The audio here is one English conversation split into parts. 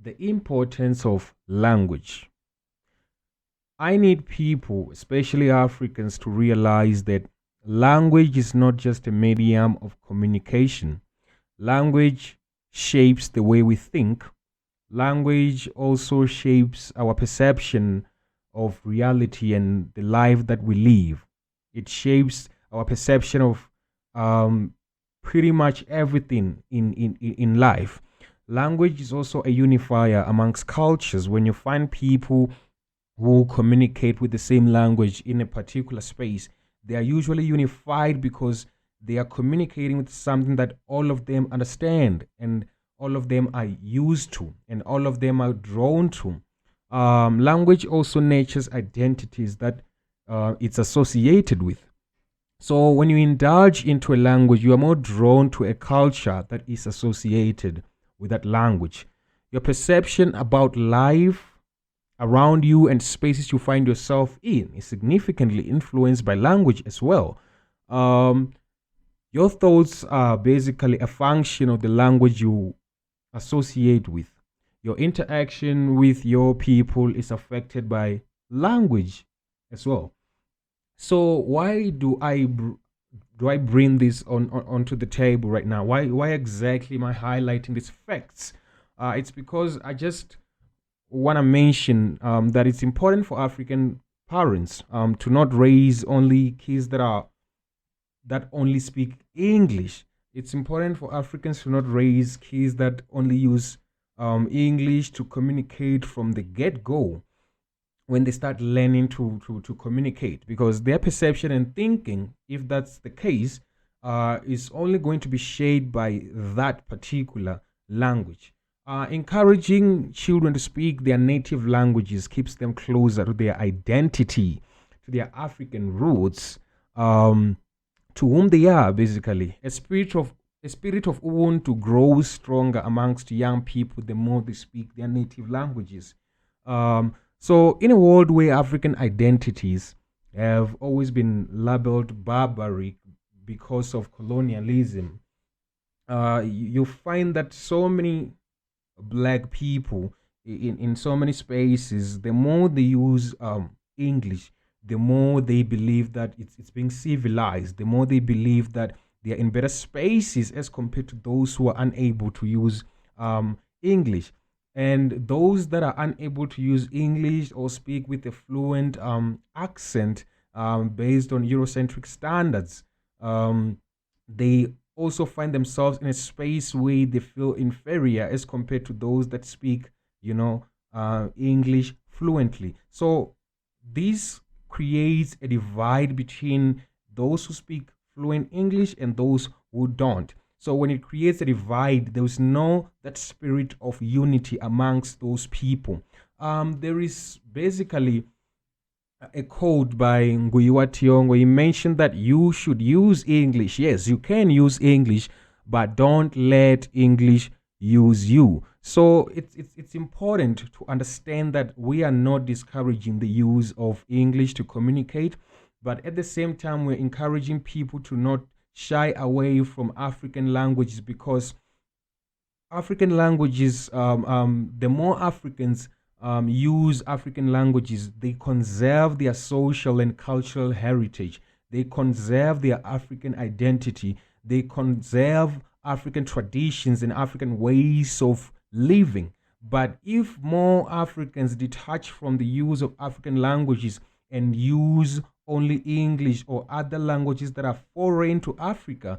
the importance of language. I need people, especially Africans, to realize that language is not just a medium of communication. Language shapes the way we think. Language also shapes our perception of reality and the life that we live. It shapes our perception of um, pretty much everything in life. Language is also a unifier amongst cultures. When you find people who communicate with the same language in a particular space, they are usually unified because they are communicating with something that all of them understand and all of them are used to and all of them are drawn to. Language also nurtures identities that it's associated with. So when you indulge into a language, you are more drawn to a culture that is associated with that language. Your perception about life around you and spaces you find yourself in is significantly influenced by language as well. Um, your thoughts are basically a function of the language you associate with. Your interaction with your people is affected by language as well. So why do I bring this onto the table right now? Why exactly am I highlighting these facts? It's because I just want to mention that it's important for African parents to not raise only kids that only speak English. It's important for Africans to not raise kids that only use English to communicate from the get go when they start learning to communicate, because their perception and thinking, if that's the case, is only going to be shaped by that particular language. Encouraging children to speak their native languages keeps them closer to their identity, to their African roots, to whom they are basically. A spirit of Ubuntu grows stronger amongst young people the more they speak their native languages. So, in a world where African identities have always been labeled barbaric because of colonialism, you find that so many black people in so many spaces, the more they use English, the more they believe that it's being civilized, the more they believe that they are in better spaces as compared to those who are unable to use English. And those that are unable to use English or speak with a fluent accent based on Eurocentric standards, they also find themselves in a space where they feel inferior as compared to those that speak, English fluently. So this creates a divide between those who speak fluent English and those who don't. So when it creates a divide, there is no that spirit of unity amongst those people. There is basically a quote by Nguyiwa Tiongo. He mentioned that you should use English. Yes, you can use English, but don't let English use you. So it's important to understand that we are not discouraging the use of English to communicate, but at the same time, we're encouraging people to not shy away from African languages, because African languages, the more Africans use African languages, they conserve their social and cultural heritage. They conserve their African identity. They conserve African traditions and African ways of living. But if more Africans detach from the use of African languages and use only English or other languages that are foreign to Africa,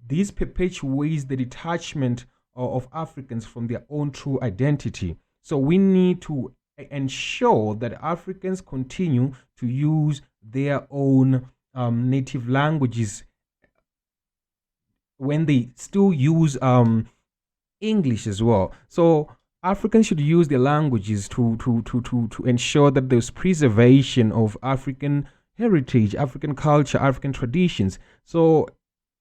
this perpetuates the detachment of Africans from their own true identity. So we need to ensure that Africans continue to use their own native languages when they still use English as well. So Africans should use their languages to ensure that there's preservation of African heritage, African culture, African traditions. So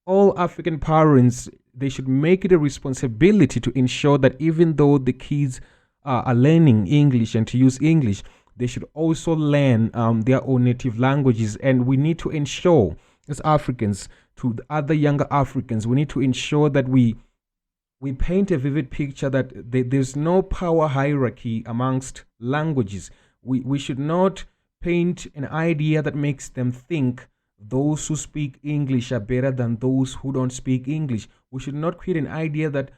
all African parents, they should make it a responsibility to ensure that even though the kids are learning English and to use English, they should also learn their own native languages. And we need to ensure, as Africans, to the other younger Africans, we need to ensure that we we paint a vivid picture that there's no power hierarchy amongst languages. We should not paint an idea that makes them think those who speak English are better than those who don't speak English. We should not create an idea that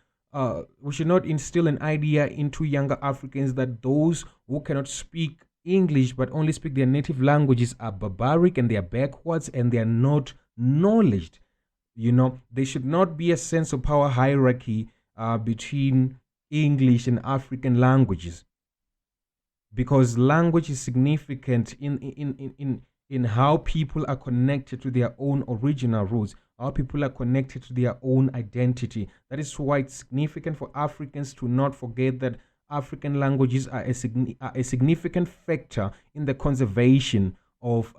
we should not instill an idea into younger Africans that those who cannot speak English but only speak their native languages are barbaric and they are backwards and they are not knowledge. There should not be a sense of power hierarchy between English and African languages, because language is significant in how people are connected to their own original roots, how people are connected to their own identity. That is why it's significant for Africans to not forget that African languages are a significant factor in the conservation of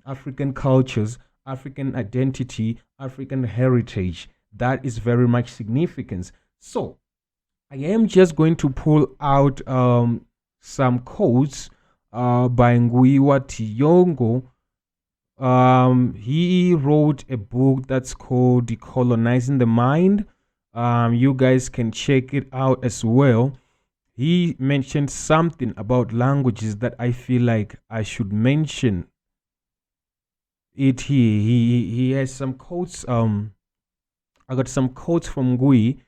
African cultures, African identity, African heritage. That is very much significance. So, I am just going to pull out some quotes by Nguyiwa Thiong'o. He wrote a book that's called Decolonizing the Mind. You guys can check it out as well. He mentioned something about languages that I feel like I should mention it here. He has some quotes. I got some quotes from Ngui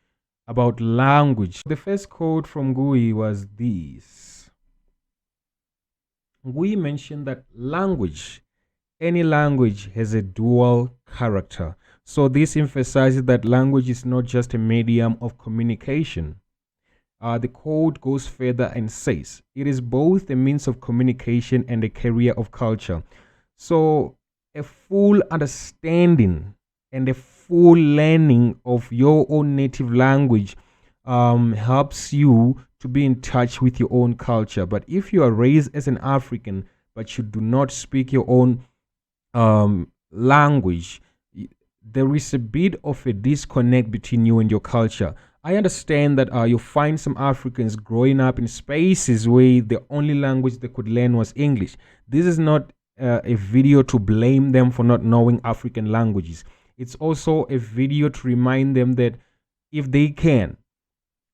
about language. The first quote from Ngui was this. Ngui mentioned that any language has a dual character. So this emphasizes that language is not just a medium of communication. The quote goes further and says, it is both a means of communication and a carrier of culture. So a full understanding and a full learning of your own native language helps you to be in touch with your own culture. But if you are raised as an African, but you do not speak your own language, there is a bit of a disconnect between you and your culture. I understand that you find some Africans growing up in spaces where the only language they could learn was English. This is not a video to blame them for not knowing African languages. It's also a video to remind them that if they can,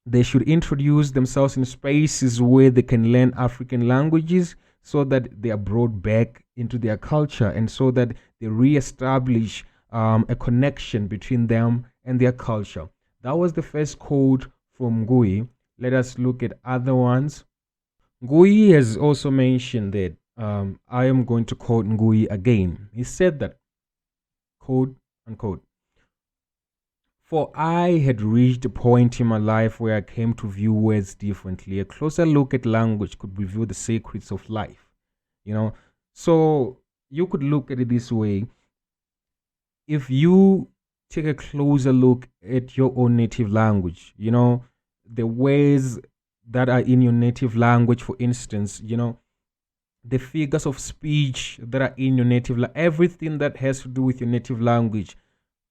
they should introduce themselves in spaces where they can learn African languages so that they are brought back into their culture and so that they reestablish a connection between them and their culture. That was the first quote from Ngui. Let us look at other ones. Ngui has also mentioned that, I am going to quote Ngui again. He said that, quote unquote, for I had reached a point in my life where I came to view words differently. A closer look at language could reveal the secrets of life. So you could look at it this way. If you take a closer look at your own native language, the words that are in your native language, for instance, the figures of speech that are in your native language, everything that has to do with your native language,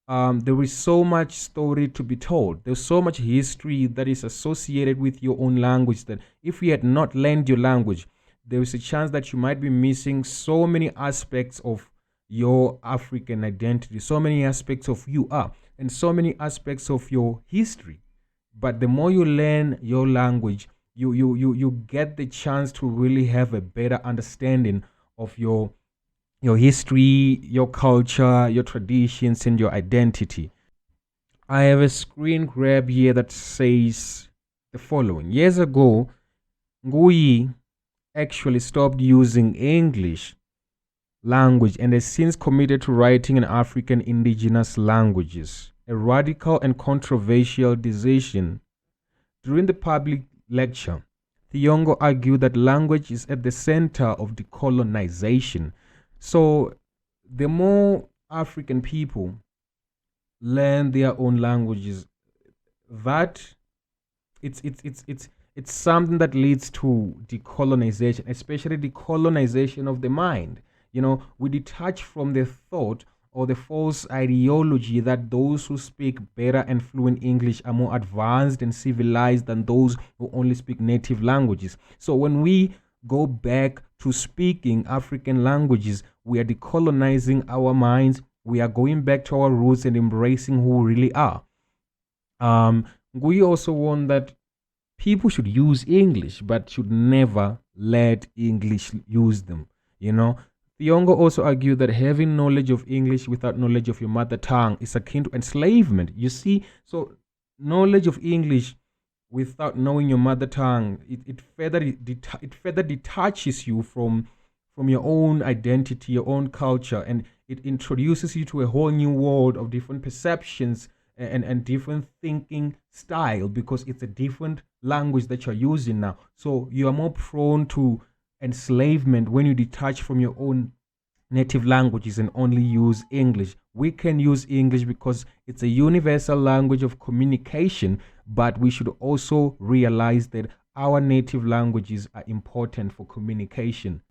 there is so much story to be told. There's so much history that is associated with your own language that if you had not learned your language, there is a chance that you might be missing so many aspects of your African identity, so many aspects of you are, and so many aspects of your history. But the more you learn your language, you get the chance to really have a better understanding of your history, your culture, your traditions, and your identity. I have a screen grab here that says the following. Years ago, Ngui actually stopped using English language and has since committed to writing in African indigenous languages, a radical and controversial decision. During the public lecture, Thiong'o argued that language is at the center of decolonization. So the more African people learn their own languages, that it's something that leads to decolonization, especially decolonization of the mind. We detach from the thought or the false ideology that those who speak better and fluent English are more advanced and civilized than those who only speak native languages. So when we go back to speaking African languages, we are decolonizing our minds. We are going back to our roots and embracing who we really are. We also want that people should use English, but should never let English use them. You know, Thiongo also argued that having knowledge of English without knowledge of your mother tongue is akin to enslavement. You see, so knowledge of English without knowing your mother tongue, it further detaches you from your own identity, your own culture, and it introduces you to a whole new world of different perceptions and different thinking style, because it's a different language that you're using now. So you are more prone to enslavement when you detach from your own native languages and only use English. We can use English because it's a universal language of communication, but we should also realize that our native languages are important for communication.